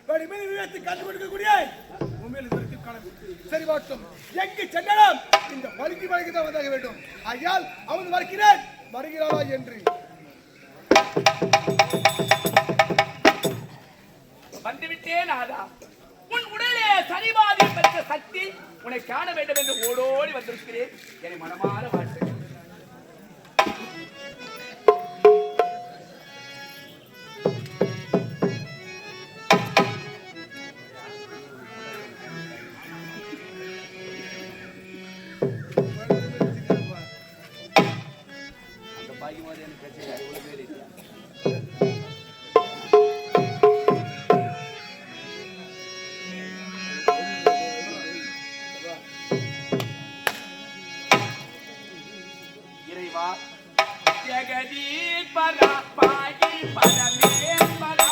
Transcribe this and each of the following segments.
கண்டுபிடிக்கக்கூடிய உண்மையில் சரி வாட்டும் எங்கு சென்றாலும் இந்த மறுக்கி மலைக்கு தான் வந்தாக வேண்டும். ஐயால் அவன் மறுக்கிறேன் வருகிறாளா என்று வந்துவிட்டேன். ஆதா உன் உடலே சரிவாதி பெற்ற சக்தி உன்னை காண வேண்டும் என்று ஓடோடி வந்திருக்கிறேன். என்னை மனமாற வாழ்த்துகிறேன். जगदीश्वरा पागी परमेश्वरा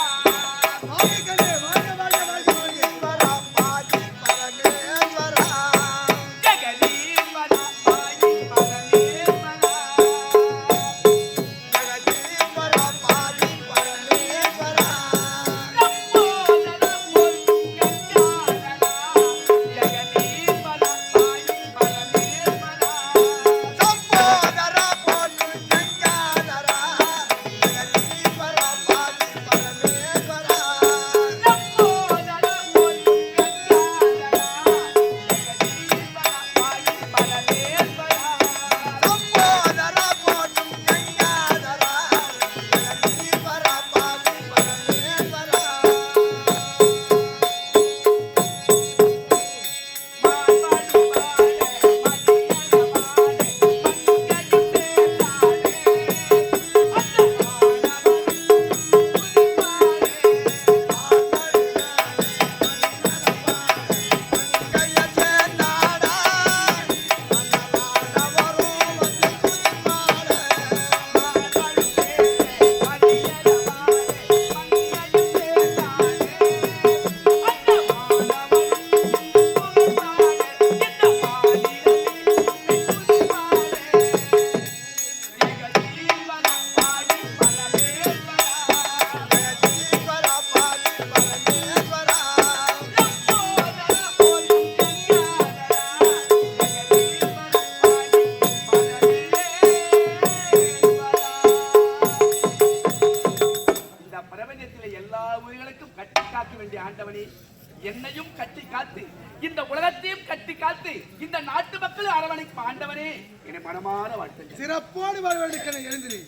என்னையும் கட்டி காத்து இந்த உலகத்தையும் கட்டி காத்து இந்த நாட்டு மக்கள் அரவணைக்கும் ஆண்டவனே என்னை மனமான வாழ்த்துங்கள். சிறப்போடு வாழ்வதற்கான எழுந்திரி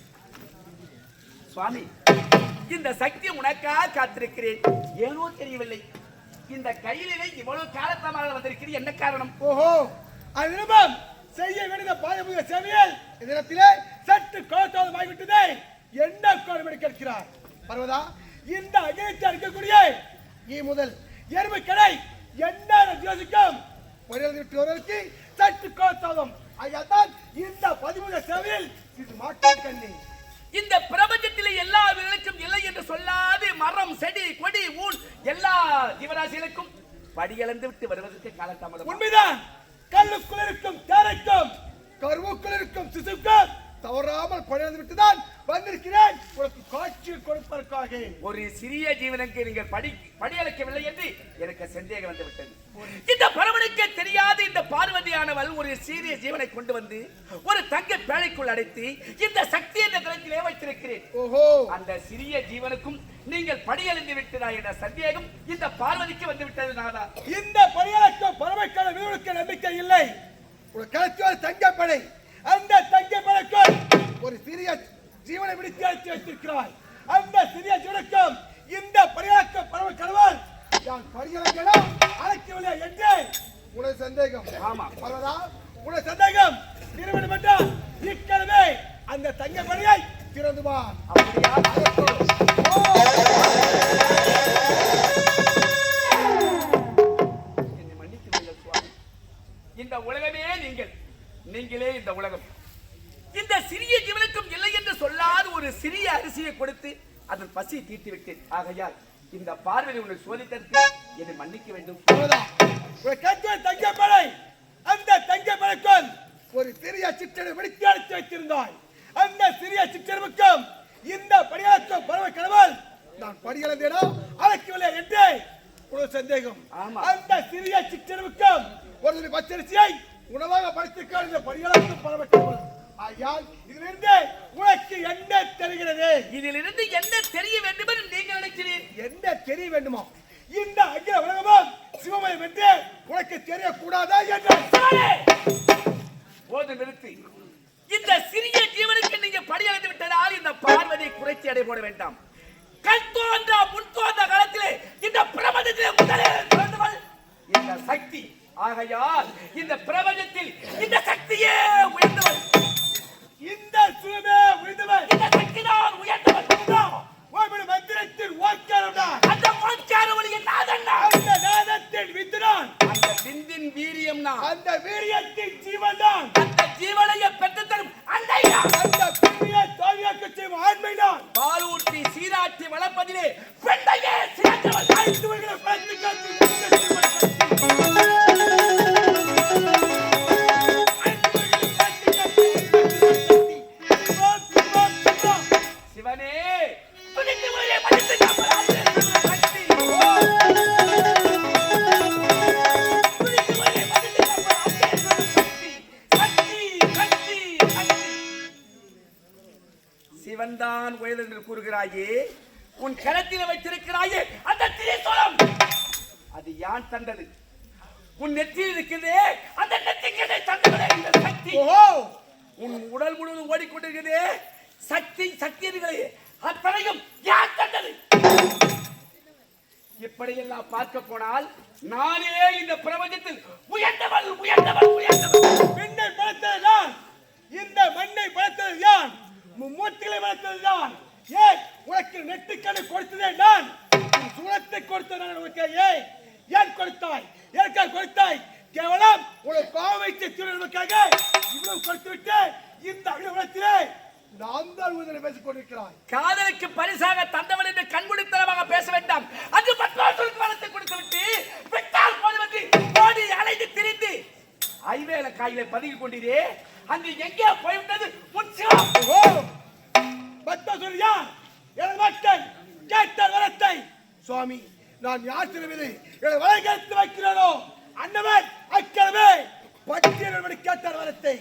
சுவாமி. இந்த சக்தி உனக்காக காத்திருக்கிறேன். ஏனோ தெரியவில்லை இந்த கையிலே இவ்வளவு காலத்தமாக வந்திருக்கிறேன். என்ன காரணம்? ஓஹோ அது செய்ய வேண்டிய பாயமுக சேவையில் இதனத்திலே சற்று கோத்தாதமாகிவிட்டதே. என்ன கோணம் கேட்கிறார் பர்வதா? இந்த அகிலத்தில் இருக்கக்கூடிய முதல் எருமை கடை என்ன யோசிக்கும் விட்டு சற்று கோத்தாதம். ஐயாதான் இந்த 13 சேவையில் இது மாட்டு கண்ணி. இந்த பிரபஞ்சத்திலே எல்லா உயிர்களுக்கும் இல்லை என்று சொல்லாது மரம் செடி கொடி ஊன் எல்லா ஜீவராசிகளுக்கும் படியளந்து விட்டு வருவதற்கு காலதாமதம். உண்மைதான். கல்லுக்குள் இருக்கும் தேரைக்கும் கருவுக்குள் இருக்கும் சிசுக்கும் தவறாமல் படையளந்து விட்டுதான் வந்திருக்கிறேன் உனக்கு காட்சி கொடுப்பதற்காக. ஒரு சிறிய ஜீவனுக்கு நீங்கள் படியளக்கவில்லை என்று எனக்கு சந்தேகம் வந்து விட்டது. இந்த பரவனுக்கு தெரியாத இந்த பார்வதியானவள் ஒரு சிறிய ஜீவனை கொண்டு வந்து ஒரு தங்க பேழைக்குள் அடைத்து இந்த சக்தி என்ற தளத்திலே வைத்திருக்கிறேன். ஓஹோ அந்த சிறிய ஜீவனுக்கும் நீங்கள் படியளந்து விட்டதா என்ற சந்தேகம் இந்த பார்வதிக்கு வந்து விட்டது. நாதா இந்த படியளக்கும் பரமைக்கான வீடுக்கு நம்பிக்கை இல்லை. ஒரு கலத்திய தங்க படை அந்த தங்க படைக்குள் ஒரு சிறிய ஜீவனை பிடித்து அழைத்து வைத்திருக்கிறாய். அந்த சிறிய ஜீவனுக்கும் இந்த படியளக்க பரம கடவுள் நான் படியளக்கலாம் அழைக்கவில்லை என்று உனது சந்தேகம். ஆமா பரவதா உனது சந்தேகம் திருமணம் என்றால் இக்கனவே அந்த தங்க படையை திறந்துவான். அப்படியா? என்னை மன்னிக்குங்கள் சுவாமி. இந்த உலகமே நீங்களே இந்த உலகம். இந்த சிறிய ஜீவனுக்கும் இல்லை என்று சொல்லாத ஒரு சிறிய அரிசியை கொடுத்து அதன் பசி தீர்த்து விட்டேன். ஆகையால் இந்த பார்வையை உன்னை சோதித்ததற்கு என்னை மன்னிக்க வேண்டும். தங்கப்படை அந்த தங்கப்படைக்குள் ஒரு சிறிய சிற்றனை வெடித்து அழைத்து வைத்திருந்தாய். அந்த சிறிய சிற்றனுக்கும் இந்த படியாக்கும் பறவை கடவுள் நான் படிகளந்தேனோ அழைக்கவில்லை என்று ஒரு சந்தேகம். ஆமா. அந்த சிறிய சிற்றெருவுக்கும் ஒரு பச்சரிசியை உணவாக படைத்திருக்கார் இந்த பணியாளருக்கு பரவட்டும். ஆயால் இதிலிருந்து உனக்கு என்ன தெரிகிறது? இதிலிருந்து என்ன தெரிய வேண்டும் என்று நீங்கள் நினைக்கிறீர்கள்? என்ன தெரிய வேண்டுமா? இந்த அகில உலகமும் சிவமயம் என்று உனக்கு தெரியக்கூடாதா என்று போது நிறுத்தி. இந்த சிறிய ஜீவனுக்கு நீங்க படியடைந்து விட்டதால் இந்த பார்வதியை குறைச்சி அடை போட வேண்டாம். கண் தோன்ற முன் தோன்ற காலத்திலே இந்த பிரபஞ்சத்திலே முதலில் பிறந்தவள் இந்த சக்தி. ஆகையால் இந்த பிரபஞ்சத்தில் இந்த சக்தியே உயர்ந்தவள், இந்த சிவமே உயர்ந்தவள், இந்த சக்தி தான் உயர்ந்தவள். ஒரு மந்திரத்தில் ஓங்காரம், அந்த ஓங்கார ஒளியின் நாதன், அந்த நாதத்தின் வித்துதான், அந்த விந்தின் வீரியம், அந்த வீரியத்தின் ஜீவன் தான், அந்த ஜீவனையை பெற்று தரும் அன்னையா, அந்த புண்ணிய தோல்வியாக்கு செய்யும் ஆண்மைதான், பாலூட்டி சீராட்டி வளர்ப்பதிலே பெண்ணையே சிறந்தவள். ஆய்த்துவர்களை பார்த்து காத்து சிவனே துணித்து முறையே மதித்து காப்பதால் சக்தி, துணித்து முறையே மதித்து காப்பதால் சக்தி, சக்தி, சக்தி, சக்தி. சிவன்தான் உயர்ந்தது என்று கூறுகிறாயே, உன் கரத்தில் வைத்திருக்கிறாயே அந்த திரிசூலம், அது யான் தந்தது. உன் நெற்றியில் இருக்கிறதே அந்த நெற்றிக்கதை தந்தது இந்த சக்தி. உன் உடல் முழுவதும் ஓடிக்கொண்டிருக்கிறதே சக்தி, சக்திகளே அத்தனையும் யார் தந்தது? இப்படியெல்லாம் பார்க்க போனால் நானே இந்த பிரபஞ்சத்தில் உயர்ந்தவள், உயர்ந்தவள், உயர்ந்தவள். பெண்ணை வளர்த்தது யான், இந்த மண்ணை வளர்த்தது யான், மும்மூர்த்திகளை வளர்த்தது யான். ஏன் உனக்கு நெட்டுக்கடை கொடுத்ததே நான், சூழத்தை கொடுத்த நான் உனக்கு ஏன் கொடுத்தாய்? எனக்காக கொடுத்தாய்? கேவலம் உனக்கு கோவைத்து திருவனுக்காக இவ்வளவு கொடுத்து விட்டு இந்த அகிலத்திலே நான் தான் உங்களை பேசிக் கொண்டிருக்கிறாய். காதலுக்கு பரிசாக தந்தவன் என்று கண்குடித்தனமாக பேச வேண்டாம். அது மற்றொருவருக்கு வளத்தை கொடுத்து விட்டு விட்டால் போதுவென்று ஓடி அலைந்து திரிந்து ஐவேல காயிலை பதுங்கி கொண்டீரே, அங்கு எங்கே போய்விட்டது உன் சிவம்? பத்த சொல்லியா எனது மக்கள் கேட்ட வரத்தை சுவாமி, நான் யார் திருவிழி எனது வலை கேட்டு வைக்கிறேனோ அன்னவன் அக்கிழமை பட்டியல் கேட்ட வரத்தை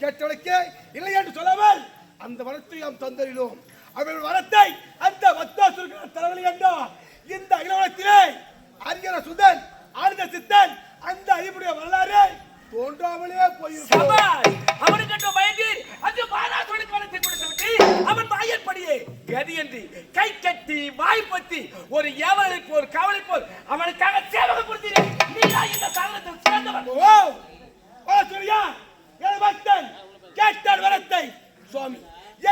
கேட்டவனுக்கு இல்லை என்று சொல்லாமல் அந்த வரத்தை நாம் தந்தறினோம். அவர்கள் வரத்தை அந்த வத்தாசுர தலைவலி என்றார். இந்த அகிலத்திலே அரியர சுதன், ஆனந்த சித்தன், அந்த அறிவுடைய வரலாறு தோன்றாமலே போயிருக்கும். அவனுக்கு பயந்து அந்த பாராசுரனுக்கு வரத்தை கொடுத்து விட்டு அவன் வாயற்படியே கதியன்றி கை கட்டி வாய் பத்தி ஒரு ஏவலுக்கு ஒரு காவலுக்கு போல் அவனுக்காக சேவகம் கொடுத்தீரே, நீதான் இந்த சாகரத்தில் சிறந்தவன். பாராசுரியா என் பக்தன் கேட்டார் வரத்தை சுவாமி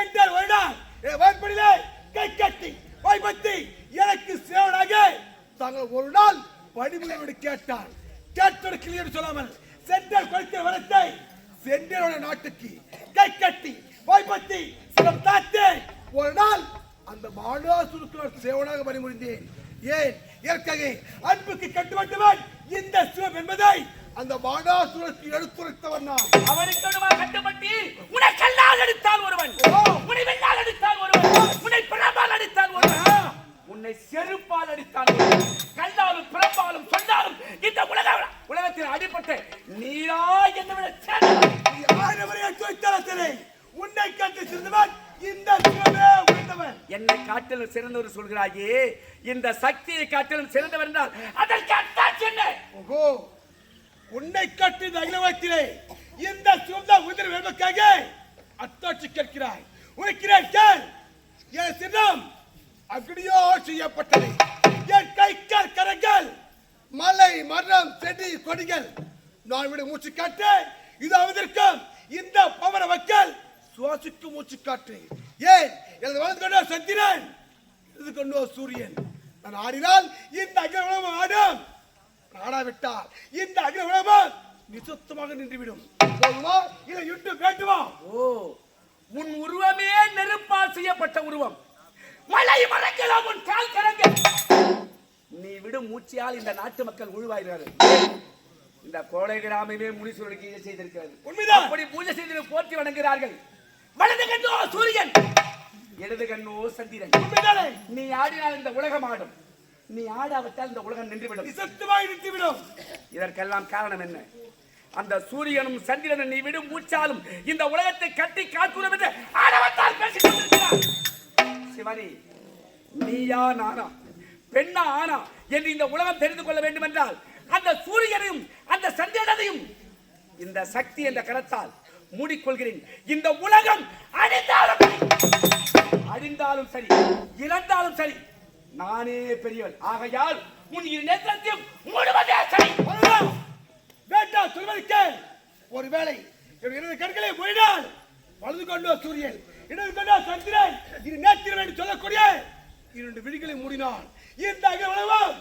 என்றால் ஒரு நாள் வாய்ப்படிலே கை கட்டி வாய் பத்தி எனக்கு சேவனாக தாங்கள் ஒரு நாள் படிமுறையோடு கேட்டார். கேட்டதற்கு என்று சொல்லாமல் சென்றால் கொடுத்த வரத்தை சென்றோட நாட்டுக்கு கை கட்டி வாய்ப்பத்தி சிலம் தாத்தே ஒரு நாள் அந்த மானாசுருக்கு சேவனாக பணிபுரிந்தேன். ஏன் ஏற்கனவே அன்புக்கு கட்டுப்பட்டவன் இந்த சிவம் என்பதை அந்த மானாசுரருக்கு எடுத்துரைத்தவன் நான். அவனுக்கு கட்டுப்பட்டு உன்னை கல்லால் அடித்தால் ஒருவன், உன்னை வெள்ளால் அடித்தால் ஒருவன், உன்னை பிறப்பால் அடித்தால் ஒருவன், உன்னை செருப்பால் அடித்தால் ஒருவன், கல்லாலும் பிறப்பாலும் சொன்னாலும் இந்த உலகத்தில் அடிபட்டு நீரா என்று விட உன்னை காட்டு சிறந்தவன் இந்த சிவமே உயர்ந்தவன். என்னை காட்டிலும் சிறந்தவர் சொல்கிறாயே, இந்த சக்தியை காட்டிலும் சிறந்தவர் என்றால் அதற்கு அத்தாட்சி என்ன? ஓஹோ, உன்னை காட்டு இந்த அகிலத்திலே இந்த சிவம்தான் உயிர் வேண்டுக்காக அத்தாட்சி கேட்கிறாய். உரைக்கிறேன் கேள். என் சின்னம் அக்னியோ செய்யப்பட்டது. என் கை கால் கரங்கள் மலை மரம் செடி கொடிகள் நான் விட மூச்சு காட்டு இது அவதற்கும் இந்த பவன மக்கள் சுவாசிக்கும் மூச்சு காற்று. ஏன் எனது வளர்ந்து கொண்டோ சந்திரன், இது கொண்டோ சூரியன். நான் ஆடினால் இந்த அகில உலகம் ஆடும், ஆடாவிட்டால் இந்த அகில உலகம் நிசப்தமாக நின்றுவிடும். போதுமா இல்லை இட்டு வேண்டுமா? ஓ, உன் உருவமே நெருப்பால் செய்யப்பட்ட உருவம். மலை மரங்கள் உன் கால் கரங்கள். நீ விடும் மூச்சியால் இந்த நாட்டு மக்கள் உழுவாகிறார்கள். இந்த கோடை கிராமமே முனீஸ்வரனுக்கு பூஜை செய்திருக்கிறது. உண்மைதான். அப்படி பூஜை செய்து போற்றி வணங்குகிறார்கள். வலது கண்ணோ சூரியன், இடது கண்ணோ சந்திரன். உண்மைதானே? நீ ஆடினால் இந்த உலகம் ஆடும், நீ ஆடாவிட்டால் இந்த உலகம் நின்றுவிடும், நிசப்தமாய் நின்றுவிடும். இதற்கெல்லாம் காரணம் என்ன? அந்த சூரியனும் சந்திரனும் நீ விடும் மூச்சாலும் இந்த உலகத்தை கட்டி காக்கிறோம் என்று ஆடவத்தால் பேசிக் கொண்டிருக்கிறார். சிவனி, நீயா நானா, பெண்ணா ஆனா என்று இந்த உலகம் தெரிந்து கொள்ள வேண்டும் என்றால் அந்த சூரியனையும் அந்த சந்திரனையும் இந்த சக்தி என்ற கரத்தால் மூடிக்கொள்கிறேன். இந்த உலகம் அழிந்தாலும் சரி, இறந்தாலும் சரி, நானே பெரியவள். ஆகையால் உன் இரு நேத்திரத்தையும் மூடுவதே சரி. வேண்டா சொல்வதற்க ஒருவேளை எனது கண்களை மூடினால் வலது கொண்டோ சூரியன், இடது கொண்டோ சந்திரன், இரு நேத்திரம் என்று சொல்லக்கூடிய இரண்டு விழிகளை மூடினால் இந்த உலகம்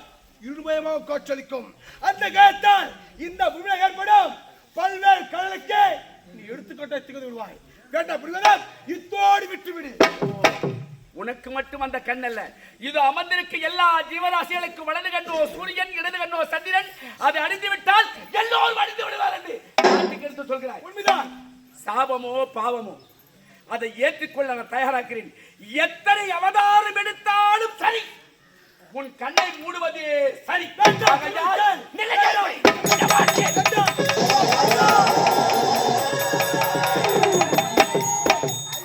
இருமயமாக காட்சியளிக்கும். அந்த காலத்தால் இந்த பூமியில் ஏற்படும் பல்வேறு கடலுக்கு நீ எடுத்துக்கொண்டே திகழ்ந்து விடுவாய். வேண்டா புரிவதால் இத்தோடு விட்டுவிடு. உனக்கு மட்டும் அந்த கண் அல்ல, இது அமர்ந்திருக்க எல்லா ஜீவராசிகளுக்கும் வலது கண்ணோ சூரியன், இடது கண்ணோ சந்திரன், அது அழிந்து விட்டால் எல்லோரும் அழிந்து விடுவார் என்று எடுத்து சொல்கிறாய். உண்மைதான். சாபமோ பாவமோ அதை ஏற்றுக்கொள்ள நான் தயாராக்கிறேன். எத்தனை அவதாரம் எடுத்தாலும் சரி, உன் கண்ணை மூடுவது சரி.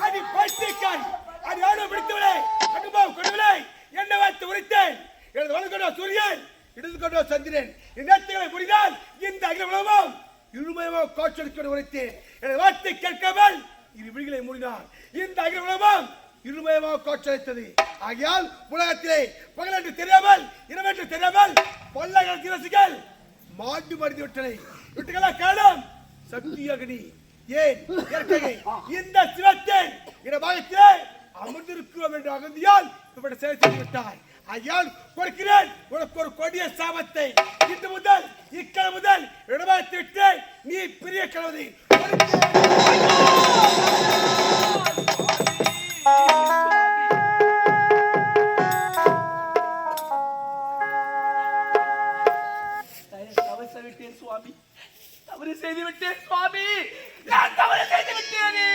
அடி பைத்தியக்காரி, அடி ஆடு பிடித்தவளே, அனுபவம் கொண்டவளே, என்ன வைத்து உரைத்தேன். எனது வலது கொண்டோ சூரியன், இடது கொண்டோ சந்திரன், நேர்த்திகளை புரிந்தால் இந்த அகில உலகம் இருமயமாக காட்சியளிக்க உரைத்தேன். எனது வார்த்தை கேட்காமல் இரு விழிகளை மூடினார். இந்த அகில உலகம் இருமயமாக காட்சியளித்தது. ஆகையால் உலகத்திலே பகல் என்று தெரியாமல் இரவென்று தெரியாமல் பல்லாயிரம் ரசிகள் மாண்டு மடிந்து விட்டனை. விட்டுகளா காலம் சக்தி அக்னி ஏன் இந்த சிவத்தை இந்த பாகத்திலே அமர்ந்திருக்கிறோம் என்று அகந்தியால் இப்படி செயல் செய்து விட்டாய். ஆகையால் கொடுக்கிறேன் உனக்கு ஒரு கொடிய சாபத்தை. இன்று முதல் இக்கலை முதல் இடமாற்றி விட்டு நீ பிரிய கலவதி. சுவாமி, தவறு செய்து விட்டேன் சுவாமி, நான் தவறு செய்து விட்டேனே.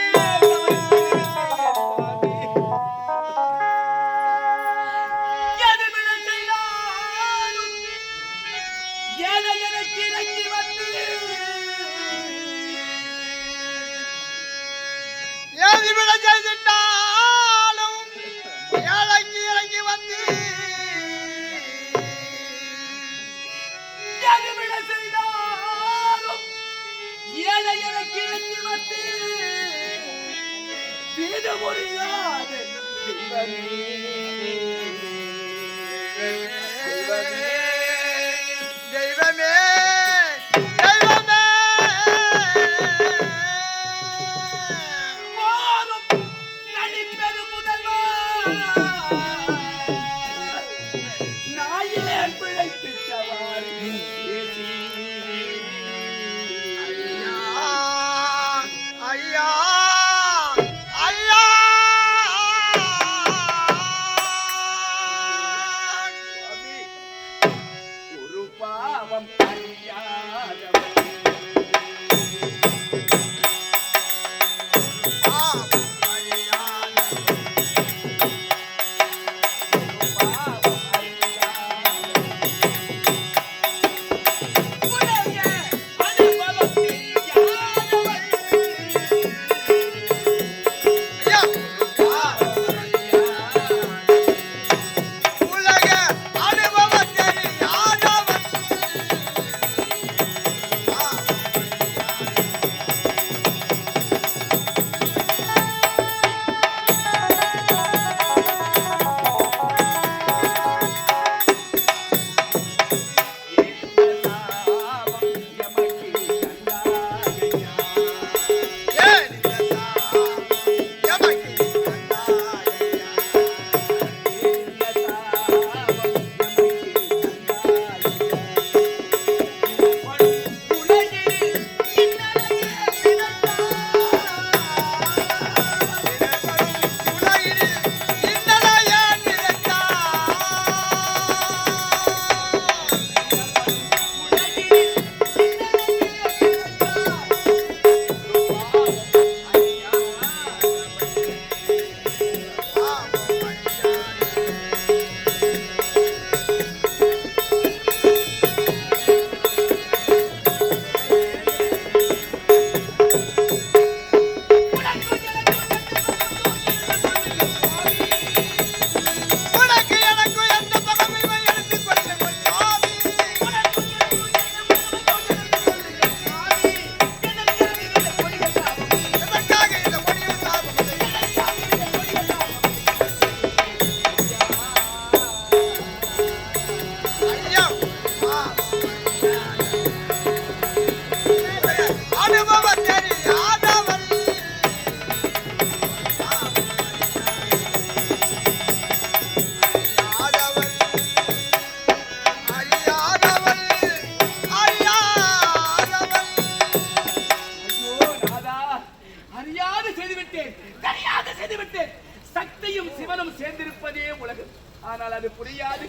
ஆனால் அது புரியாது.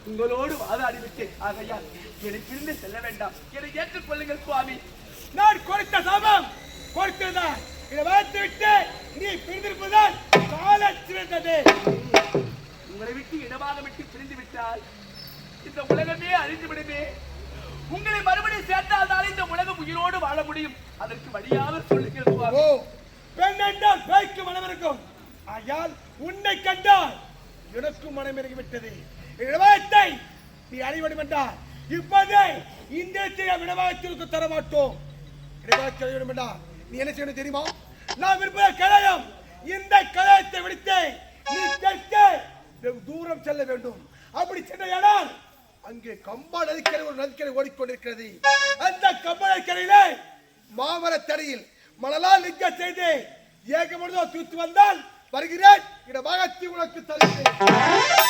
உங்களோடு வாதாடிவிட்டேன். ஆகையால் என்னை பிரிந்து செல்ல வேண்டாம். என்னை ஏற்றுக்கொள்ளுங்கள் சுவாமி. நான் கொடுத்த சாபம் கொடுத்ததான். இதை பார்த்து விட்டு நீ பிரிந்திருப்பதால் கால சிறந்தது. உங்களை விட்டு இடமாக விட்டு பிரிந்து விட்டால் இந்த உலகமே அழிந்து விடுமே. உங்களை மறுபடியும் சேர்த்தால்தான் இந்த உலகம் உயிரோடு வாழ முடியும். அதற்கு வழியாக சொல்லுங்கள் சுவாமி. ஓ, பெண் என்றால் பேய்க்கு மனம் இருக்கும். ஆயால் உன்னை கண்டால் எனக்கும் மனம் இறங்கிவிட்டது. விடவாயத்தை நீ அடைய வேண்டும் என்றால் இப்போதே இந்த விடவாயத்திற்கு தர மாட்டோம். விடவாயத்தை அடைய வேண்டும் என்றால் நீ என்ன செய்யணும் தெரியுமா? நான் விரும்புகிற கலையம். இந்த கலையத்தை விடுத்து நீ தெற்கே தூரம் செல்ல வேண்டும். அப்படி சென்றால் அங்கே கம்பா நதிக்கரை ஒரு நதிக்கரை ஓடிக்கொண்டிருக்கிறது. அந்த கம்பா நதிக்கரையிலே மாமரத்தடியில் மணலால் லிங்க செய்து ஏகமனதோ தூத்து வந்தால் வருகிறேன். இடமாக உனக்கு தருகிறேன்.